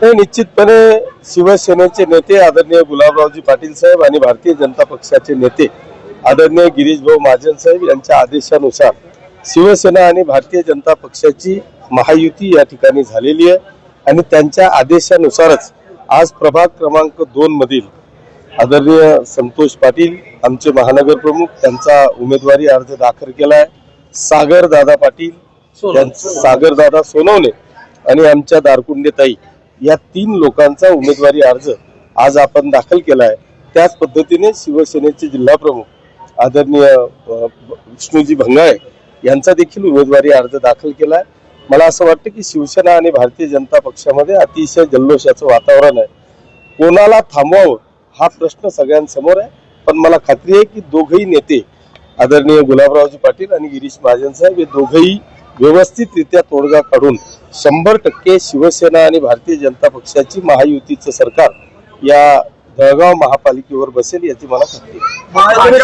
नाही, निश्चितपणे शिवसेनेचे नेते आदरणीय गुलाबरावजी पाटील साहेब आणि भारतीय जनता पक्षाचे नेते आदरणीय गिरीश भाऊ महाजन साहेब यांच्या आदेशानुसार शिवसेना आणि भारतीय जनता पक्षाची महायुती या ठिकाणी झालेली आहे आणि त्यांच्या आदेशानुसारच आज प्रभाग क्रमांक 2 मधील आदरणीय संतोष पाटील आमचे महानगर प्रमुख त्यांचा उमेदवारी अर्ज दाखल केला आहे। सागरदादा पाटील, सागरदादा सोनवणे आणि आमच्या दारकुंडे ताई या 3 लोकांचा उमेदवारी अर्ज आज आपण दाखल केला आहे। त्याच पद्धतीने शिवसेनेचे जिल्हा प्रमुख आदरणीय विष्णूजी भंगाळे यांचा देखील उमेदवारी अर्ज दाखल केला आहे। मला असं वाटतं की शिवसेना आणि भारतीय जनता पक्षामध्ये अतिशय जल्लोषाचं वातावरण आहे। कोणाला थांबवावं हा प्रश्न सगळ्यांसमोर आहे, पण मला खात्री आहे की दोघेही नेते आदरणीय गुलाबरावजी पाटील आणि गिरीश महाजन साहेब हे दोघेही व्यवस्थितरित्या तोडगा काढून 100% शिवसेना आणि भारतीय जनता पक्षाची महायुतीचं सरकार या जळगाव महापालिकेवर बसेल याची मला खात्री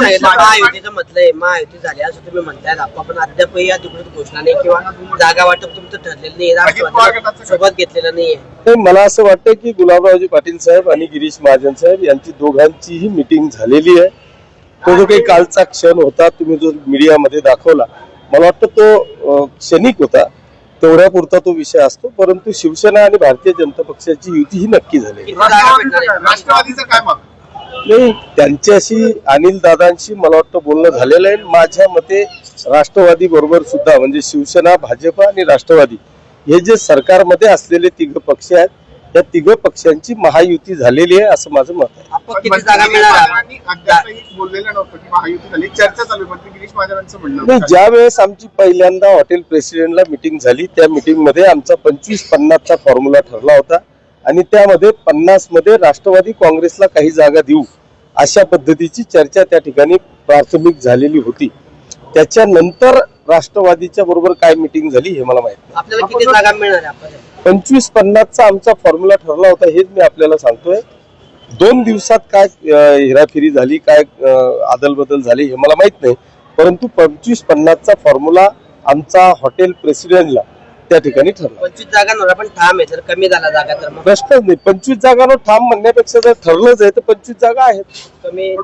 आहे। महायुतीचं म्हटलंय, महायुती झाली असं तुम्ही म्हणताय, आपण अद्यापही अधिकृत घोषणा नाही किंवा जागा वाटप तुमचं ठरलेलं नाही, राष्ट्रवादी सोबत घेतलेलं नाहीये। मला असं वाटतं की गुलाबरावजी पाटील साहेब आणि गिरीश महाजन साहेब यांची दोघांचीही मीटिंग झालेली आहे। तो जो काही कालचा क्षण होता तुम्ही जो मीडियामध्ये दाखवला, मला वाटतं तो क्षणिक होता, तेवढ्यापुरता तो विषय असतो, परंतु शिवसेना आणि भारतीय जनता पक्षाची युती ही नक्की झाली। राष्ट्रवादीचं काय मत? नाही, त्यांच्याशी अनिल दादांशी मला वाटतं बोलणं झालेलं आहे। माझ्या मते राष्ट्रवादी बरोबर सुद्धा म्हणजे शिवसेना, भाजप आणि राष्ट्रवादी हे जे सरकारमध्ये असलेले 3 पक्ष आहेत त्या 3 पक्षांची महायुती झालेली आहे असं माझं मत आहे। किती जागा मिळणार? बोललेलं नव्हतं की महायुती झाली, चर्चा चालू आहे, गिरीश महाजनांचं म्हणणं नाही, ज्या वेळेस आमची पहिल्यांदा हॉटेल प्रेसिडेंटला मीटिंग झाली त्या मीटिंग मध्ये आमचा 25-50चा फॉर्म्युला ठरला होता आणि त्यामध्ये 50 मध्ये राष्ट्रवादी काँग्रेसला काही जागा देऊ अशा पद्धतीची चर्चा त्या ठिकाणी प्राथमिक झालेली होती। त्याच्यानंतर राष्ट्रवादीच्या बरोबर काय मीटिंग झाली हे मला माहित नाही। आपल्याला किती जागा मिळणार आहे? 25-50चा आमचा फॉर्म्युला ठरला होता, हेच मी आपल्याला सांगतोय। 2 दिवसात काय हेराफेरी झाली, काय आदलबदल झाली हे मला माहित नाही, परंतु 25-50चा फॉर्म्युला आमचा हॉटेल प्रेसिडेंटला त्या ठिकाणी ठरला। 25 जागांवर पण ठाम आहे, जर कमी झाला जागा तर मग प्रश्नच नाही। 25 जागांवर ठाम म्हणण्यापेक्षा जर ठरलंच आहे तर 25 जागा आहेत, कमी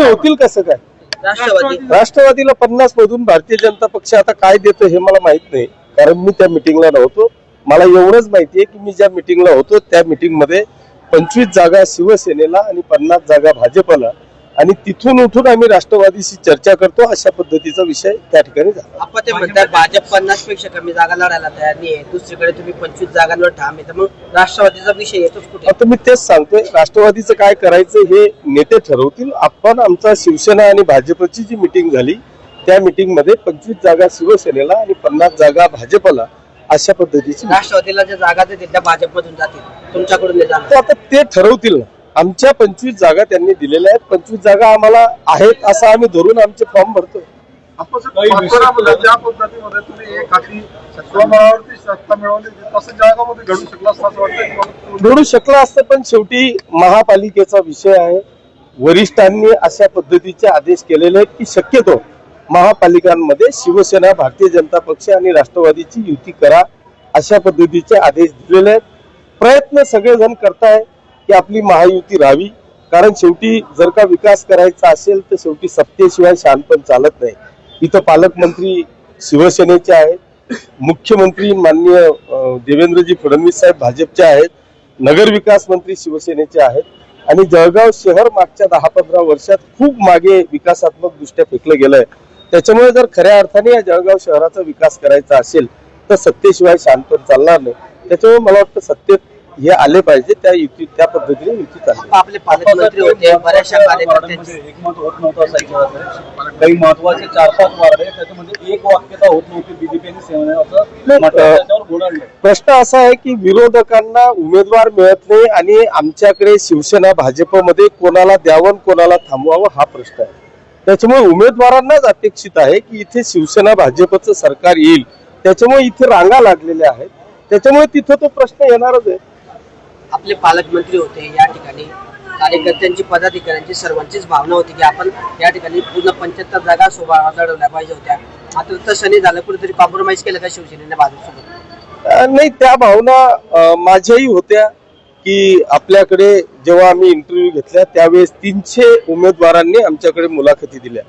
होतील कसं काय? राष्ट्रवादीला 50 मधून भारतीय जनता पक्ष आता काय देतो हे मला माहित नाही, कारण मी त्या मिटिंगला नव्हतो। मला एवढंच माहितीये की मी ज्या मिटिंगला होतो त्या मिटिंग मध्ये 25 जागा शिवसेनेला आणि 50 जागा भाजपला आणि तिथून उठून आम्ही राष्ट्रवादीशी चर्चा करतो अशा पद्धतीचा विषय त्या ठिकाणी झाला। आपण ते म्हणतात भाजप 50 पेक्षा कमी जागा लढायला तयार नाही आहे, दुसरीकडे तुम्ही 25 जागांवर ठाम आहे, तर मग राष्ट्रवादीचा विषय येतोच कुठे? आता मी तेच सांगतोय, राष्ट्रवादीचं काय करायचं हे नेते ठरवतील। आपण आमचा शिवसेना आणि भाजपची जी मिटिंग झाली त्या मिटिंग मध्ये 25 जागा शिवसेनेला आणि 50 जागा भाजपला अशा पद्धतीची राष्ट्रवादीला ज्या जागा देतील त्या भाजपमधून जातील, तुमच्याकडून नाही जाणार। आता ते ठरवतील ना। आमच्या 25 जागा त्यांनी दिलेल्या आहेत, 25 जागा आम्हाला आहेत असं आम्ही धरून आमचे फॉर्म भरतोय। ज्या पद्धतीमध्ये तुम्ही एक हाती स्वबळावरती सत्ता मिळवली तसं जळगावमध्ये घडू शकलं असं वाटतं? घडू शकलं असतं, पण शेवटी महापालिकेचा विषय आहे। वरिष्ठांनी अशा प्रतीचे आदेश केलेले आहेत की शक्यतो महापालिकांमध्ये शिवसेना, भारतीय जनता पक्ष आणि राष्ट्रवादीची युती करा अशा पद्धतीचे आदेश दिलेले आहेत। प्रयत्न सगळेजण करताय की आपली महायुती राहावी, कारण शेवटी जर का विकास करायचा असेल तर शेवटी सत्तेशिवाय शहाणपण चालत नाही। इथं पालकमंत्री शिवसेनेचे आहेत, मुख्यमंत्री माननीय देवेंद्रजी फडणवीस साहेब भाजपचे आहेत, नगर विकास मंत्री शिवसेनेचे आहेत आणि जळगाव शहर मागच्या 10-15 वर्षात खूप मागे विकासात्मक दृष्ट्या फेकलं गेलंय। त्याच्यामुळे जर खऱ्या अर्थाने या जळगाव शहराचा विकास करायचा असेल तर सत्तेशिवाय शांतपण चालणार नाही। त्याच्यामुळे मला वाटतं सत्तेत हे आले पाहिजे, त्या युती त्या पद्धतीने युती चालली। आपले पालकमंत्री होते, बऱ्याचशा कार्यकर्त्यांचे एकमत होत नव्हतं असायचं, काही महत्वाचे 4-5 वार्ड आहे त्याच्यामध्ये एक वाक्यता होत नव्हती, बीजेपी आणि सेनेवर प्रश्न असा आहे की विरोधकांना उमेदवार मिळत नाही आणि आमच्याकडे शिवसेना भाजपमध्ये कोणाला द्यावं कोणाला थांबवावं हा प्रश्न आहे। त्याच्यामुळे उमेदवारांनाच अपेक्षित आहे की इथे शिवसेना भाजपचं सरकार येईल, त्याच्यामुळे इथे रांगा लागलेल्या आहेत, त्याच्यामुळे तिथं तो प्रश्न येणारच आहे। आपले पालकमंत्री होते, या ठिकाणी कार्यकर्त्यांची, पदाधिकाऱ्यांची सर्वांचीच भावना होती की आपण या ठिकाणी पूर्ण 75 जागा लढवल्या पाहिजे होत्या। आता तसं नाही झालं, कुठेतरी कॉम्प्रोमाइज केलं का शिवसेनेने भाजपसोबत? नाही, त्या भावना माझ्याही होत्या की आपल्याकडे जेव्हा आम्ही इंटरव्ह्यू घेतल्या त्यावेळेस 300 उमेदवारांनी आमच्याकडे मुलाखती दिल्या.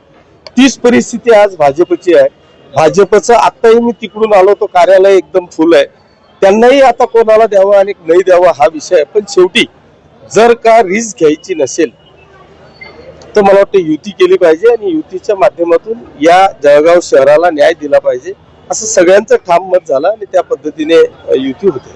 तीच परिस्थिती आज भाजपची आहे. भाजपचं आताही मी तिकडून आलो तो कार्यालय एकदम फुल आहे. त्यांनाही आता कोणाला द्यावं आणि नाही द्यावं हा विषय आहे. पण शेवटी जर का रिस्क घ्यायची नसेल तर मला वाटतं युती केली पाहिजे आणि युतीच्या माध्यमातून या जळगाव शहराला न्याय दिला पाहिजे असं सगळ्यांचं ठाम मत झालं आणि त्या पद्धतीने युती होते.